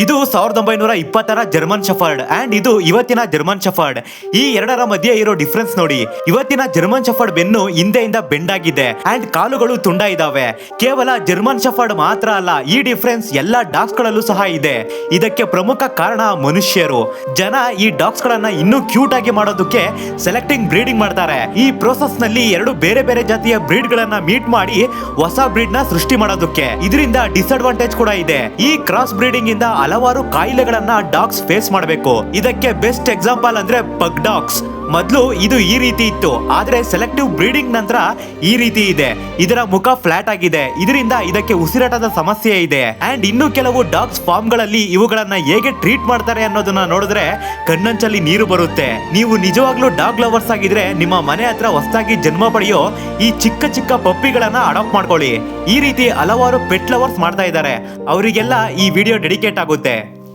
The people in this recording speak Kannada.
ಇದು 1920ರ ಜರ್ಮನ್ ಶೆಫರ್ಡ್ ಅಂಡ್ ಇದು ಇವತ್ತಿನ ಜರ್ಮನ್ ಶೆಫರ್ಡ್. ಈ ಎರಡರ ಮಧ್ಯೆ ಇರೋ ಡಿಫ್ರೆನ್ಸ್ ನೋಡಿ. ಇವತ್ತಿನ ಜರ್ಮನ್ ಶೆಫರ್ಡ್ ಬೆನ್ನು ಹಿಂದೆಯಿಂದ ಬೆಂಡ್ ಆಗಿದೆ ಅಂಡ್ ಕಾಲುಗಳು ತುಂಡ ಇದಾವೆ. ಕೇವಲ ಜರ್ಮನ್ ಶೆಫರ್ಡ್ ಮಾತ್ರ ಅಲ್ಲ, ಈ ಡಿಫ್ರೆನ್ಸ್ ಎಲ್ಲಾ ಡಾಗ್ಸ್ ಗಳಲ್ಲೂ ಸಹ ಇದೆ. ಇದಕ್ಕೆ ಪ್ರಮುಖ ಕಾರಣ ಮನುಷ್ಯರು. ಜನ ಈ ಡಾಗ್ಸ್ ಗಳನ್ನ ಇನ್ನೂ ಕ್ಯೂಟ್ ಆಗಿ ಮಾಡೋದಕ್ಕೆ ಸೆಲೆಕ್ಟಿಂಗ್ ಬ್ರೀಡಿಂಗ್ ಮಾಡ್ತಾರೆ. ಈ ಪ್ರೋಸೆಸ್ ನಲ್ಲಿ ಎರಡು ಬೇರೆ ಬೇರೆ ಜಾತಿಯ ಬ್ರೀಡ್ ಗಳನ್ನ ಮೀಟ್ ಮಾಡಿ ಹೊಸ ಬ್ರೀಡ್ ನ ಸೃಷ್ಟಿ ಮಾಡೋದಕ್ಕೆ. ಇದರಿಂದ ಡಿಸ್ಅಡ್ವಾಂಟೇಜ್ ಕೂಡ ಇದೆ. ಈ ಕ್ರಾಸ್ ಬ್ರೀಡಿಂಗ್ ಇಂದ ಹಲವಾರು ಕಾಯಿಲೆಗಳನ್ನ ಡಾಗ್ಸ್ ಫೇಸ್ ಮಾಡಬೇಕು. ಇದಕ್ಕೆ ಬೆಸ್ಟ್ ಎಕ್ಸಾಂಪಲ್ ಅಂದ್ರೆ ಪಗ್ ಡಾಗ್ಸ್. ಮೊದಲು ಇದು ಈ ರೀತಿ ಇತ್ತು, ಆದ್ರೆ ಸೆಲೆಕ್ಟಿವ್ ಬ್ರೀಡಿಂಗ್ ನಂತರ ಈ ರೀತಿ ಇದೆ. ಇದರ ಮುಖ ಫ್ಲಾಟ್ ಆಗಿದೆ, ಇದರಿಂದ ಇದಕ್ಕೆ ಉಸಿರಾಟದ ಸಮಸ್ಯೆ ಇದೆ. ಅಂಡ್ ಇನ್ನು ಕೆಲವು ಡಾಗ್ಸ್ ಫಾರ್ಮ್ ಗಳಲ್ಲಿ ಇವುಗಳನ್ನ ಹೇಗೆ ಟ್ರೀಟ್ ಮಾಡ್ತಾರೆ ಅನ್ನೋದನ್ನ ನೋಡಿದ್ರೆ ಕಣ್ಣಂಚಲ್ಲಿ ನೀರು ಬರುತ್ತೆ. ನೀವು ನಿಜವಾಗ್ಲೂ ಡಾಗ್ ಲವರ್ಸ್ ಆಗಿದ್ರೆ ನಿಮ್ಮ ಮನೆ ಹತ್ರ ಹೊಸದಾಗಿ ಜನ್ಮ ಪಡೆಯೋ ಈ ಚಿಕ್ಕ ಚಿಕ್ಕ ಪಪ್ಪಿಗಳನ್ನ ಅಡಾಪ್ಟ್ ಮಾಡ್ಕೊಳ್ಳಿ. ಈ ರೀತಿ ಹಲವಾರು ಪೆಟ್ ಲವರ್ಸ್ ಮಾಡ್ತಾ ಇದ್ದಾರೆ. ಅವರಿಗೆಲ್ಲ ಈ ವಿಡಿಯೋ ಡೆಡಿಕೇಟ್ ಆಗುತ್ತೆ.